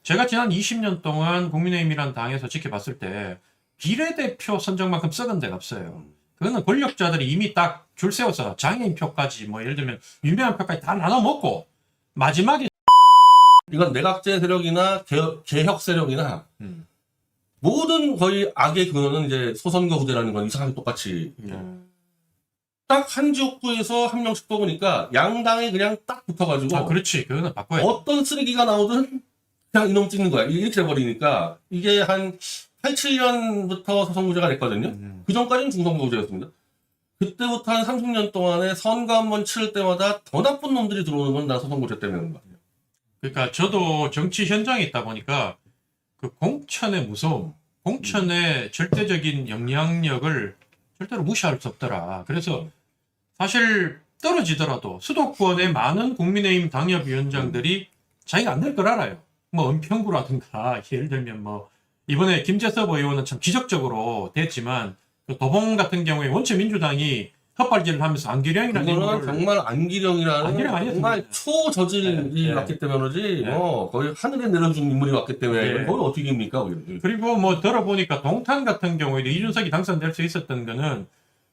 제가 지난 20년 동안 국민의힘이라는 당에서 지켜봤을 때 비례대표 선정만큼 썩은 데가 없어요. 그거는 권력자들이 이미 딱 줄 세워서 장애인 표까지 뭐 예를 들면 유명한 표까지 다 나눠 먹고 마지막에 이건 내각제 세력이나 개혁 세력이나 모든 거의 악의 근원은 이제 소선거 후대라는 건 이상하게 똑같이 딱 한 지역구에서 한 명씩 뽑으니까 양당이 그냥 딱 붙어가지고 아 그렇지 그거는 바꿔야 돼. 어떤 쓰레기가 나오든 그냥 이놈 찍는 거야. 이렇게 돼버리니까 이게 한 87년부터 소선거제가 됐거든요. 그 전까지는 중선거제였습니다. 그때부터 한 30년 동안에 선거 한번 치를 때마다 더 나쁜 놈들이 들어오는 건 나 소선거제 때문에 그런 거 같아요. 그러니까 저도 정치 현장에 있다 보니까 그 공천의 무서움, 공천의 절대적인 영향력을 절대로 무시할 수 없더라. 그래서 사실 떨어지더라도 수도권의 많은 국민의힘 당협위원장들이 자기가 안 될 걸 알아요. 뭐 은평구라든가 예를 들면 뭐 이번에 김재섭 의원은 참 기적적으로 됐지만 그 도봉 같은 경우에 원체 민주당이 헛발질을 하면서 안기령이라는 그거는 인물을 정말 안기령이라는 안기령 아니었습니다. 정말 초저질이 네, 왔기 때문에 그러지 네. 뭐 거의 하늘에 내려준 인물이 왔기 때문에 네. 그걸 어떻게 입니까? 거기. 그리고 뭐 들어보니까 동탄 같은 경우에도 이준석이 당선될 수 있었던 거는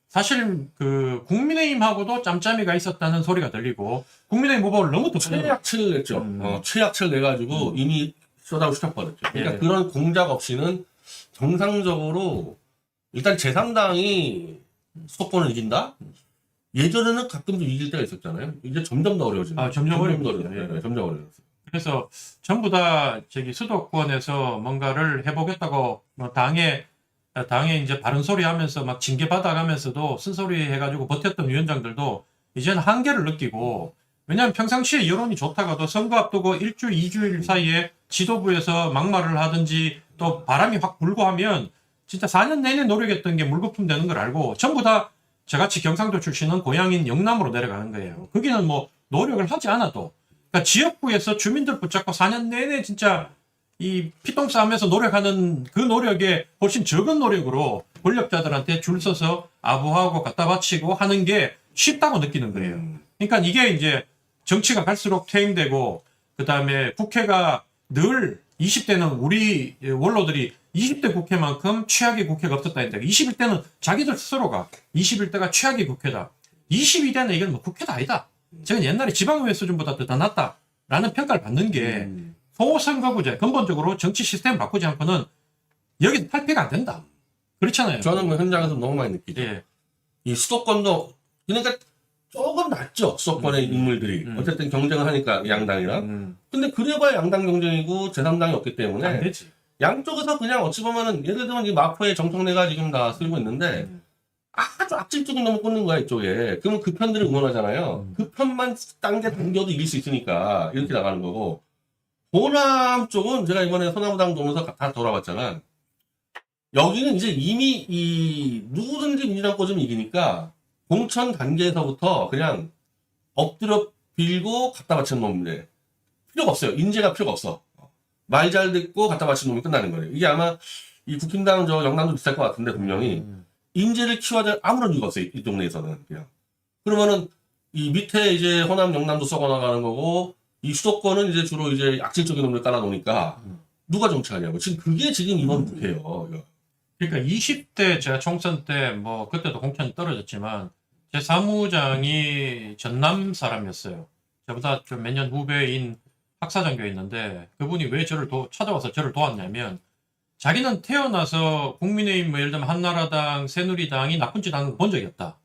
사실 그 국민의힘하고도 짬짬이가 있었다는 소리가 들리고 국민의힘 후보를 너무 덮어요. 최약치를 냈죠. 최약치를 내가지고 이미 쏟아고 시작받았죠. 그러니까 예. 그런 공작 없이는 정상적으로 일단 제3당이 수도권을 이긴다? 예전에는 가끔 좀 이길 때가 있었잖아요. 이제 점점 더 어려워지는 아, 점점 어려워졌어요. 어려워져요. 네, 점점 어려워졌어요. 그래서 전부 다 저기 수도권에서 뭔가를 해보겠다고 뭐 당에 이제 바른 소리 하면서 막 징계 받아가면서도 쓴소리 해가지고 버텼던 위원장들도 이제는 한계를 느끼고 왜냐하면 평상시에 여론이 좋다가도 선거 앞두고 일주일, 2주일 사이에 지도부에서 막말을 하든지 또 바람이 확 불고 하면 진짜 4년 내내 노력했던 게 물거품 되는 걸 알고 전부 다 저같이 경상도 출신은 고향인 영남으로 내려가는 거예요. 거기는 뭐 노력을 하지 않아도 그러니까 지역구에서 주민들 붙잡고 4년 내내 진짜 이 피똥 싸움에서 노력하는 그 노력에 훨씬 적은 노력으로 권력자들한테 줄 서서 아부하고 갖다 바치고 하는 게 쉽다고 느끼는 거예요. 그러니까 이게 이제 정치가 갈수록 퇴행되고 그다음에 국회가 늘 20대는 우리 원로들이 20대 국회만큼 최악의 국회가 없었다 했는데 21대는 자기들 스스로가 21대가 최악의 국회다. 22대는 이건 뭐 국회도 아니다. 제가 옛날에 지방의회 수준보다 더 낫다라는 평가를 받는 게 소선거구제 근본적으로 정치 시스템 바꾸지 않고는 여기 탈피가 안 된다. 그렇잖아요. 저는 뭐 현장에서 너무 많이 느끼죠. 예. 이 수도권도 그러니까 조금 낫죠. 수도권의 인물들이. 어쨌든 경쟁을 하니까 양당이랑. 근데 그래봐야 양당 경쟁이고 제3당이 없기 안 때문에 되지. 양쪽에서 그냥 어찌 보면은 예를 들면 이 마포의 정청래가 지금 다 쓰고 있는데 아주 악질적인 놈을 꽂는 거야 이쪽에. 그러면 그 편들을 응원하잖아요. 그 편만 당겨도 이길 수 있으니까 이렇게 나가는 거고. 호남 쪽은 제가 이번에 소나무당 도면서 다 돌아봤잖아. 여기는 이제 이미 이 누구든지 민주당 꽂으면 이기니까 공천 단계에서부터 그냥 엎드려 빌고 갖다 바치는 놈인데 필요가 없어요. 인재가 필요가 없어. 말 잘 듣고 갖다 바치는 놈이 끝나는 거예요. 이게 아마 이 국힘당 저 영남도 비슷할 것 같은데 분명히 인재를 키워야 될 아무런 이유가 없어요. 이 동네에서는 그냥. 그러면은 이 밑에 이제 호남 영남도 썩어 나가는 거고 이 수도권은 이제 주로 이제 악질적인 놈을 깔아놓으니까 누가 정치하냐고. 지금 그게 지금 이번 국회예요. 그러니까 20대 제가 총선 때 뭐 그때도 공천이 떨어졌지만 제 사무장이 전남 사람이었어요. 저보다 좀 몇 년 후배인 학사장교에 있는데 그분이 왜 저를 찾아와서 저를 도왔냐면 자기는 태어나서 국민의힘 뭐 예를 들면 한나라당, 새누리당이 나쁜 짓 하는 거 본 적이 없다.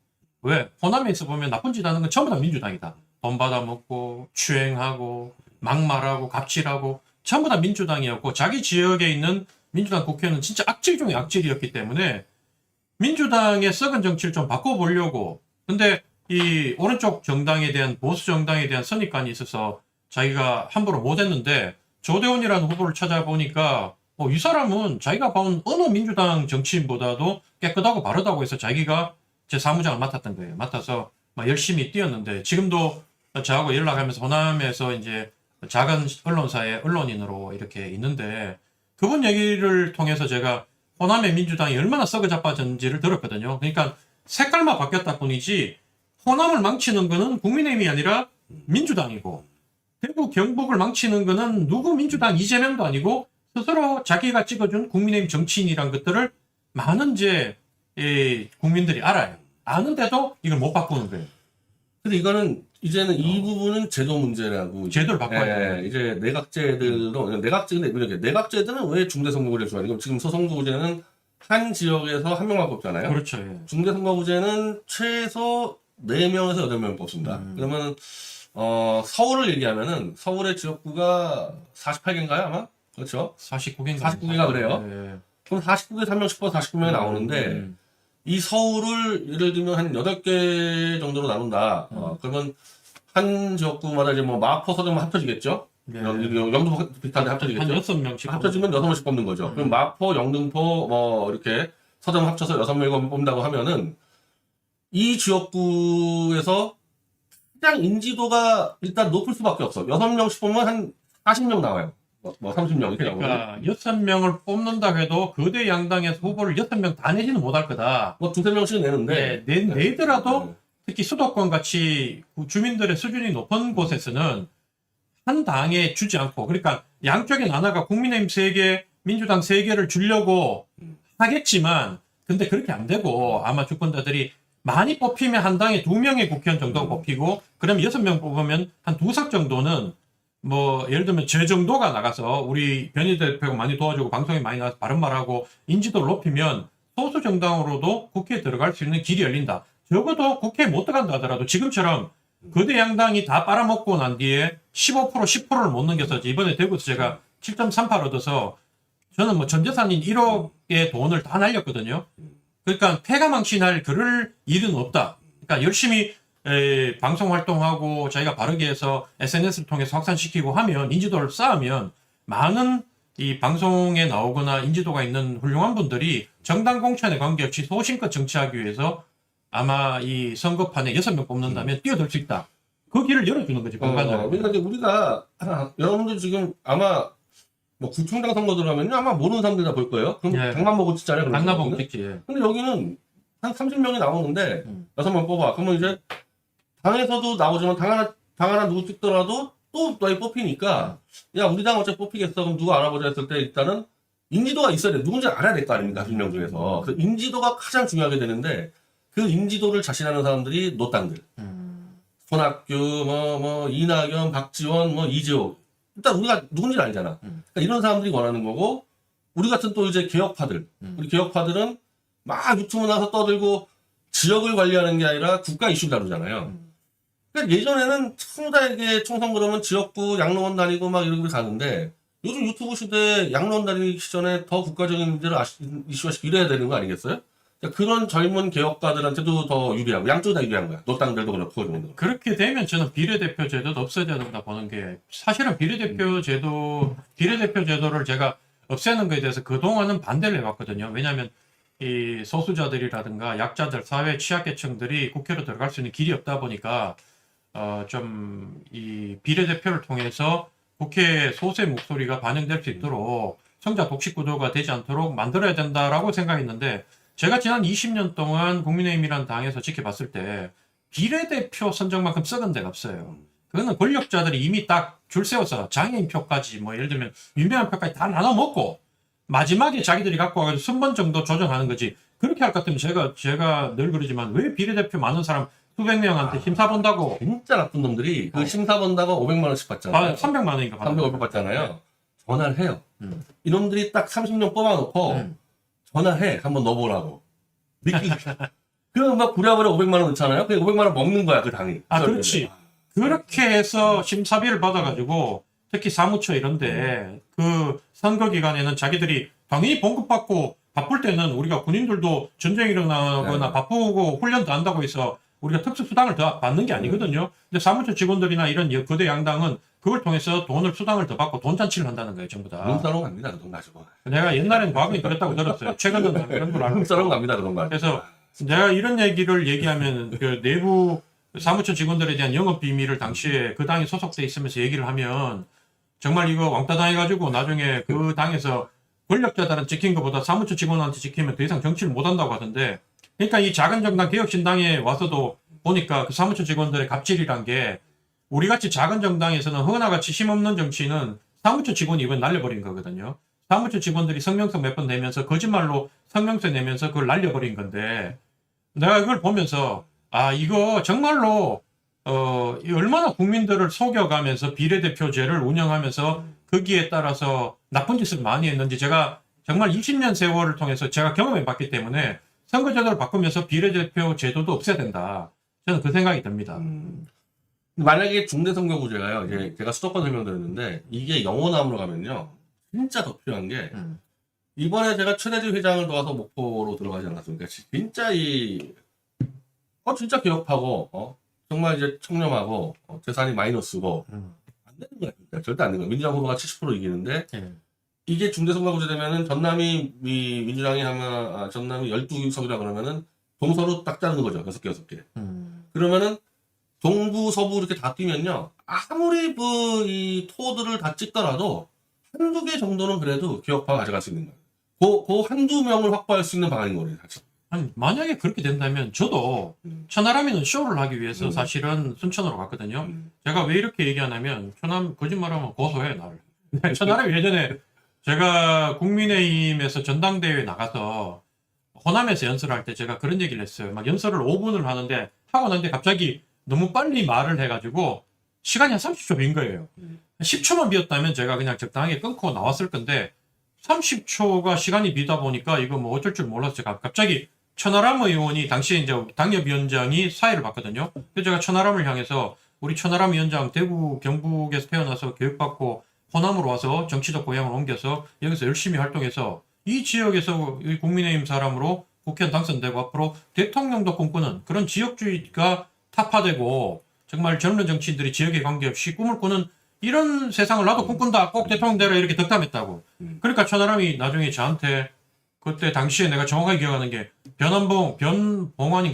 왜? 호남에서 보면 나쁜 짓 하는 건 전부 다 민주당이다. 돈 받아먹고 추행하고 막말하고 갑질하고 전부 다 민주당이었고 자기 지역에 있는 민주당 국회는 진짜 악질 중에 악질이었기 때문에 민주당의 썩은 정치를 좀 바꿔보려고 근데 이 오른쪽 정당에 대한 보수 정당에 대한 선입관이 있어서 자기가 함부로 못했는데 조대원이라는 후보를 찾아보니까 이 사람은 자기가 본 어느 민주당 정치인보다도 깨끗하고 바르다고 해서 자기가 제 사무장을 맡았던 거예요. 맡아서 막 열심히 뛰었는데 지금도 저하고 연락하면서 호남에서 이제 작은 언론사의 언론인으로 이렇게 있는데 그분 얘기를 통해서 제가 호남의 민주당이 얼마나 썩어 자빠졌는지를 들었거든요. 그러니까 색깔만 바뀌었다 뿐이지 호남을 망치는 거는 국민의힘이 아니라 민주당이고 대구 경북을 망치는 거는 누구 민주당 이재명도 아니고 스스로 자기가 찍어준 국민의힘 정치인이란 것들을 많은 이제 국민들이 알아요. 아는데도 이걸 못 바꾸는 거예요. 근데 이거는 이제는 이 부분은 제도 문제라고. 제도를 바꿔야 돼요. 이제 내각제들은 왜 중대선거구제를 좋아하는 지금 소선거구제는 한 지역에서 한 명만 뽑잖아요. 그렇죠. 예. 중대선거구제는 최소 4명에서 8명 뽑습니다. 그러면 서울을 얘기하면은 서울의 지역구가 48개인가요 아마? 그렇죠? 49개인가 49개가 그래요. 예. 그럼 49개 3명씩 뽑아 49명이 나오는데 이 서울을 예를 들면 한 8개 정도로 나눈다. 그러면 한 지역구마다 이제 뭐 마포 서점만 합쳐지겠죠? 네. 영등포 비슷한데 한 합쳐지겠죠? 6명씩 합쳐지면 6명씩 뽑는 거죠. 그럼 마포, 영등포 뭐 이렇게 서점 합쳐서 6명을 뽑는다고 하면은 이 지역구에서 가장 인지도가 일단 높을 수밖에 없어. 6명씩 뽑으면 한 40명 나와요. 뭐 30명 이렇게 나오고. 그러니까 6명을 뽑는다 해도 거대 양당에서 후보를 6명 다 내지는 못할 거다. 뭐 2-3명씩 내는데. 내더라도 특히 수도권 같이 주민들의 수준이 높은 곳에서는 한 당에 주지 않고, 그러니까 양쪽에 나눠가 국민의힘 3개, 민주당 3개를 주려고 하겠지만, 근데 그렇게 안 되고 아마 주권자들이 많이 뽑히면 한 당에 2명의 국회의원 정도가 뽑히고, 그러면 6명 뽑으면 한 2석 정도는 뭐 예를 들면 제 정도가 나가서 우리 변희 대표가 많이 도와주고 방송에 많이 나가서 바른 말하고 인지도를 높이면 소수 정당으로도 국회에 들어갈 수 있는 길이 열린다. 적어도 국회에 못 들어간다 하더라도 지금처럼 거대 양당이 다 빨아먹고 난 뒤에 15% 10%를 못 넘겨서 이번에 대구에서 제가 7.38 얻어서 저는 뭐 전 재산인 1억의 돈을 다 날렸거든요. 그러니까 폐가망신할 그럴 일은 없다. 그러니까 열심히 방송 활동하고 자기가 바르게 해서 SNS를 통해서 확산시키고 하면 인지도를 쌓으면 많은 이 방송에 나오거나 인지도가 있는 훌륭한 분들이 정당 공천에 관계없이 소신껏 정치하기 위해서 아마 이 선거판에 6명 뽑는다면 뛰어들 수 있다. 그 길을 열어주는 거지. 그러니까 이제 우리가 여러분들 지금 아마 뭐 구청장 선거 들어가면 아마 모르는 사람들 다 볼 거예요. 그럼 예. 당만 보고 찍잖아요. 당나 보고 찍지. 근데 여기는 한 30명이 나오는데 6명 뽑아. 그러면 이제 당에서도 나오지만 당 하나 누구 찍더라도 또 너희 뽑히니까 야 우리 당 어차피 뽑히겠어. 그럼 누가 알아보자 했을 때 일단은 인지도가 있어야 돼. 누군지 알아야 될 거 아닙니까? 10명 중에서. 그래서 인지도가 가장 중요하게 되는데 그 인지도를 자신하는 사람들이 노땅들. 손학규, 뭐 이낙연, 박지원, 뭐 이재호. 일단 우리가 누군지는 알잖아. 그러니까 이런 사람들이 원하는 거고 우리 같은 또 이제 개혁파들. 우리 개혁파들은 막 유튜브 나서 떠들고 지역을 관리하는 게 아니라 국가 이슈를 다루잖아요. 그러니까 예전에는 전부 다 이게 총선 그러면 지역구 양로원 다니고 막 이런 데 가는데 요즘 유튜브 시대에 양로원 다니기 전에 더 국가적인 문제를 이슈화시키고 이래야 되는 거 아니겠어요? 그러니까 그런 젊은 개혁가들한테도 더 유리하고 양쪽 다 유리한 거야. 노땅들도 그렇고 정도. 그렇게 되면 저는 비례대표 제도도 없어져야 된다 보는 게 사실은 비례대표를 제가 없애는 거에 대해서 그동안은 반대를 해왔거든요. 왜냐하면 이 소수자들이라든가 약자들, 사회 취약계층들이 국회로 들어갈 수 있는 길이 없다 보니까 좀 이 비례대표를 통해서 국회 소수의 목소리가 반영될 수 있도록 성자 독식 구도가 되지 않도록 만들어야 된다라고 생각했는데 제가 지난 20년 동안 국민의힘이라는 당에서 지켜봤을 때 비례대표 선정만큼 썩은 데가 없어요. 그거는 권력자들이 이미 딱 줄 세워서 장애인 표까지 뭐 예를 들면 유명한 표까지 다 나눠 먹고 마지막에 자기들이 갖고 와가지고 순번 정도 조정하는 거지. 그렇게 할 것 같으면 제가 늘 그러지만 왜 비례대표 많은 사람 수백 명한테 심사 본다고. 진짜 나쁜 놈들이 그 심사 본다고 500만 원씩 받잖아요. 300만 원인가 300만 원 받잖아요. 전화를 해요. 이놈들이 딱 30명 뽑아놓고 전화해. 한번 넣어보라고. 그럼 막 부랴부랴 500만 원 넣잖아요. 그 500만 원 먹는 거야, 그 당이. 그렇지. 그렇게 해서 심사비를 받아가지고 특히 사무처 이런데 그 선거 기간에는 자기들이 당연히 봉급받고 바쁠 때는 우리가 군인들도 전쟁이 일어나거나 바쁘고 훈련도 한다고 해서 우리가 특수수당을 더 받는 게 아니거든요. 근데 사무처 직원들이나 이런 거대 양당은 그걸 통해서 수당을 더 받고 돈잔치를 한다는 거예요, 전부 다. 룸사롱 갑니다, 그 돈 가지고. 내가 옛날엔 과거에 그랬다고 들었어요. 최근은 그런 걸 알고. 룸사롱 갑니다, 그 돈 가지고. 그래서 내가 이런 얘기를 얘기하면 그 내부 사무처 직원들에 대한 영업 비밀을 당시에 그 당에 소속돼 있으면서 얘기를 하면 정말 이거 왕따 당해가지고 나중에 그 당에서 권력자들은 지킨 것보다 사무처 직원한테 지키면 더 이상 정치를 못 한다고 하던데 그러니까 이 작은 정당 개혁신당에 와서도 보니까 그 사무처 직원들의 갑질이란 게 우리같이 작은 정당에서는 허나같이 힘없는 정치인은 사무처 직원이 이번 날려버린 거거든요. 사무처 직원들이 성명서 몇 번 내면서 거짓말로 성명서 내면서 그걸 날려버린 건데 내가 그걸 보면서 아 이거 정말로 이 얼마나 국민들을 속여가면서 비례대표제를 운영하면서 거기에 따라서 나쁜 짓을 많이 했는지 제가 정말 20년 세월을 통해서 제가 경험해 봤기 때문에 선거제도를 바꾸면서 비례대표 제도도 없애야 된다. 저는 그 생각이 듭니다. 만약에 중대선거구제가요, 이제 제가 수도권 설명드렸는데, 이게 영호남으로 가면요, 진짜 더 필요한 게, 이번에 제가 최대주 회장을 도와서 목포로 들어가지 않았습니까? 진짜 진짜 개혁하고, 정말 이제 청렴하고, 재산이 마이너스고, 안 되는 거야. 진짜. 절대 안 되는 거야. 민주당 후보가 70% 이기는데, 이게 중대선거구제 되면은 전남이, 민주당이 아마, 전남이 12석이라 그러면은, 동서로 딱 자르는 거죠. 6개, 6개. 그러면은, 동부, 서부 이렇게 다 뛰면요. 아무리 이 토들을 다 찍더라도 한두 개 정도는 그래도 기업화 가져갈 수 있는 거예요. 그 한두 명을 확보할 수 있는 방안인 거예요, 사실. 아니, 만약에 그렇게 된다면 저도 천하람이는 쇼를 하기 위해서 사실은 순천으로 갔거든요. 제가 왜 이렇게 얘기하냐면 천하람 거짓말하면 고소해 나를. 천하람이 예전에 제가 국민의힘에서 전당대회 나가서 호남에서 연설을 할 때 제가 그런 얘기를 했어요. 막 연설을 5분을 하는데 하고 났는데 갑자기 너무 빨리 말을 해가지고 시간이 한 30초 빈 거예요. 10초만 비었다면 제가 그냥 적당하게 끊고 나왔을 건데 30초가 시간이 비다 보니까 이거 뭐 어쩔 줄 몰라서 제가 갑자기 천하람 의원이 당시에 이제 당협위원장이 사회를 봤거든요. 그래서 제가 천하람을 향해서 우리 천하람 위원장 대구 경북에서 태어나서 교육받고 호남으로 와서 정치적 고향을 옮겨서 여기서 열심히 활동해서 이 지역에서 이 국민의힘 사람으로 국회의원 당선되고 앞으로 대통령도 꿈꾸는 그런 지역주의가 타파되고 정말 젊은 정치인들이 지역에 관계없이 꿈을 꾸는 이런 세상을 나도 꿈꾼다. 꼭 대통령 되라 이렇게 덕담했다고. 그러니까 천하람이 나중에 저한테 그때 당시에 내가 정확하게 기억하는 게 변봉환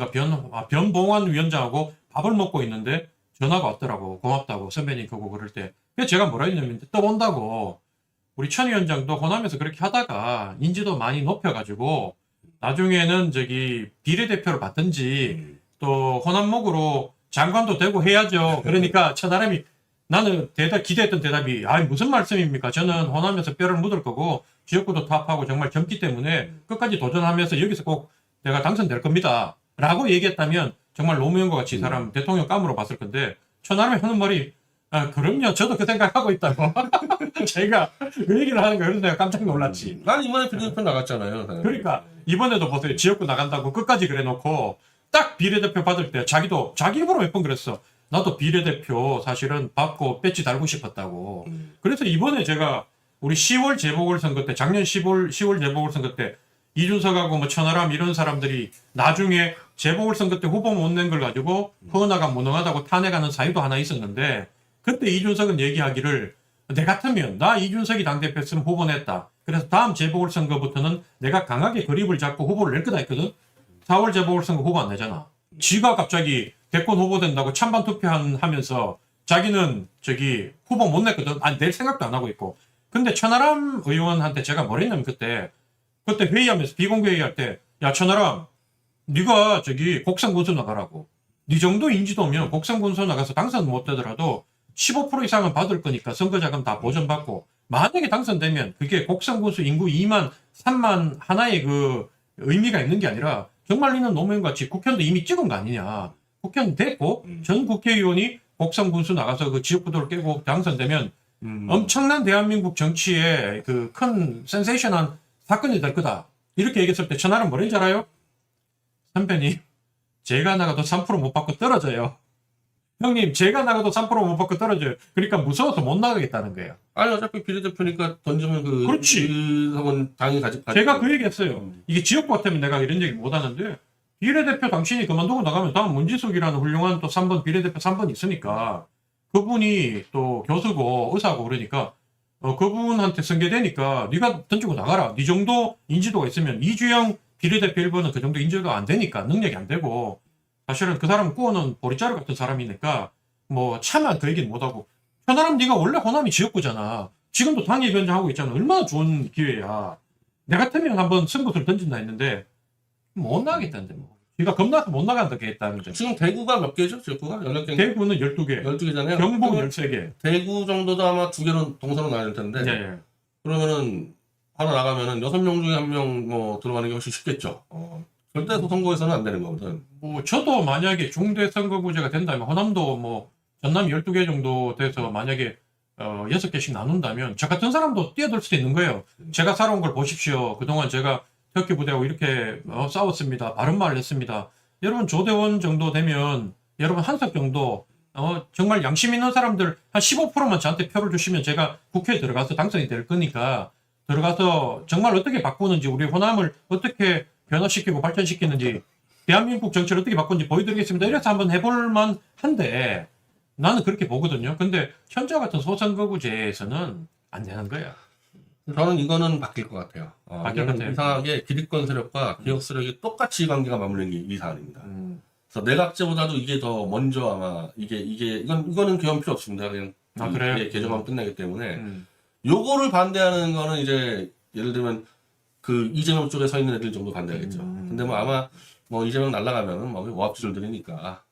위원장하고 밥을 먹고 있는데 전화가 왔더라고. 고맙다고 선배님 그거 그럴 때. 그래서 제가 뭐라 했냐면 떠본다고. 우리 천 위원장도 호남에서 그렇게 하다가 인지도 많이 높여가지고 나중에는 비례대표를 받든지 또 호남목으로 장관도 되고 해야죠. 그러니까 천하람이 나는 기대했던 대답이 무슨 말씀입니까? 저는 호남에서 뼈를 묻을 거고 지역구도 타협하고 정말 젊기 때문에 끝까지 도전하면서 여기서 꼭 내가 당선될 겁니다. 라고 얘기했다면 정말 노무현과 같이 이 사람 대통령 감으로 봤을 건데 천하람이 하는 말이 그럼요. 저도 그 생각하고 있다고. 제가 그 얘기를 하는 거예요. 그래서 내가 깜짝 놀랐지. 난 이번에 비례대표 나갔잖아요. 그러니까 이번에도 보세요. 지역구 나간다고 끝까지 그래 놓고 딱 비례대표 받을 때 자기 입으로 몇 번 그랬어. 나도 비례대표 사실은 받고 배지 달고 싶었다고. 그래서 이번에 제가 우리 10월 재보궐선거 때 작년 10월 재보궐선거 때 이준석하고 뭐 천하람 이런 사람들이 나중에 재보궐선거 때 후보 못 낸 걸 가지고 허은하가 무능하다고 탄핵하는 사유도 하나 있었는데 그때 이준석은 얘기하기를 내 같으면 나 이준석이 당대표였으면 후보 냈다. 그래서 다음 재보궐선거부터는 내가 강하게 그립을 잡고 후보를 낼 거다 했거든. 4월 재보궐선거 후보 안 내잖아. 지가 갑자기 대권 후보 된다고 찬반 투표하면서 자기는 후보 못 냈거든. 낼 생각도 안 하고 있고. 근데 천하람 의원한테 제가 뭘 했냐면 그때 회의하면서 비공개 회의할 때 야 천하람 네가 곡성 군수 나가라고. 네 정도 인지도면 곡성 군수 나가서 당선 못 되더라도 15% 이상은 받을 거니까 선거자금 다 보전받고 만약에 당선되면 그게 곡성 군수 인구 2만 3만 하나의 그 의미가 있는 게 아니라 정말 너는 노무현같이 국회의원도 이미 찍은 거 아니냐. 국회의원 됐고 전 국회의원이 곡성 군수 나가서 그 지역구도를 깨고 당선되면 엄청난 대한민국 정치에 그 큰 센세이션한 사건이 될 거다. 이렇게 얘기했을 때 천하람 뭐라는지 알아요? 선배님 제가 나가도 3% 못 받고 떨어져요. 형님 제가 나가도 3% 못 받고 떨어져요. 그러니까 무서워서 못 나가겠다는 거예요. 아니 어차피 비례대표니까 던지면 그렇지. 그 당이 가지고 제가 그 얘기했어요. 이게 지역구 같으면 내가 이런 얘기 못 하는데 비례대표 당신이 그만두고 나가면 다음 문지숙이라는 훌륭한 또 3번 비례대표 3번 있으니까 그분이 또 교수고 의사고 그러니까 그분한테 승계되니까 네가 던지고 나가라. 네 정도 인지도가 있으면 이주영 비례대표 1번은 그 정도 인지도가 안 되니까 능력이 안 되고 사실은 그 사람은 꾸어는 보리자루 같은 사람이니까 뭐 차마 그 얘기는 못하고 천하람 네가 원래 호남이 지역구잖아. 지금도 당협위원장 하고 있잖아. 얼마나 좋은 기회야. 내 같으면 한번 승부수를 던진다 했는데 못 나가겠다는데 뭐. 비가 겁나서 못 나간다고 했다는 거죠. 지금 대구가 몇 개죠? 지역구가? 연락 개 대구는 12개, 12개잖아요. 경북 13개. 대구 정도도 아마 2개로 동선으로 나눌 텐데 예, 예. 그러면은 하나 나가면은 6명 중에 1명 뭐 들어가는 게 훨씬 쉽겠죠. 절대 소선거에서는 안 되는 거거든. 뭐 저도 만약에 중대 선거구제가 된다면 호남도 뭐 전남 12개 정도 돼서 만약에 6개씩 나눈다면 저 같은 사람도 뛰어들 수도 있는 거예요. 제가 살아온 걸 보십시오. 그동안 제가 특기 부대하고 이렇게 싸웠습니다. 바른 말을 했습니다. 여러분 조대원 정도 되면 여러분 한석 정도 정말 양심 있는 사람들 한 15%만 저한테 표를 주시면 제가 국회에 들어가서 당선이 될 거니까 들어가서 정말 어떻게 바꾸는지 우리 호남을 어떻게 변화시키고 발전시키는지 대한민국 정치를 어떻게 바꾸는지 보여드리겠습니다. 이래서 한번 해볼 만한데 나는 그렇게 보거든요. 근데 현재 같은 소선거구제에서는 안 되는 거야. 저는 이거는 바뀔 것 같아요. 바뀔 것 같아요. 이상하게 기득권 세력과 개혁 세력이 똑같이 관계가 맞물린 게 이 사안입니다. 그래서 내각제보다도 이게 더 먼저 아마 이거는 개헌 필요 없습니다. 그냥 그래요? 예, 개정하면 끝나기 때문에 요거를 반대하는 거는 이제 예를 들면 그 이재명 쪽에 서 있는 애들 정도 반대하겠죠. 근데 뭐 아마 뭐 이재명 날라가면은 뭐 워합지졸들이니까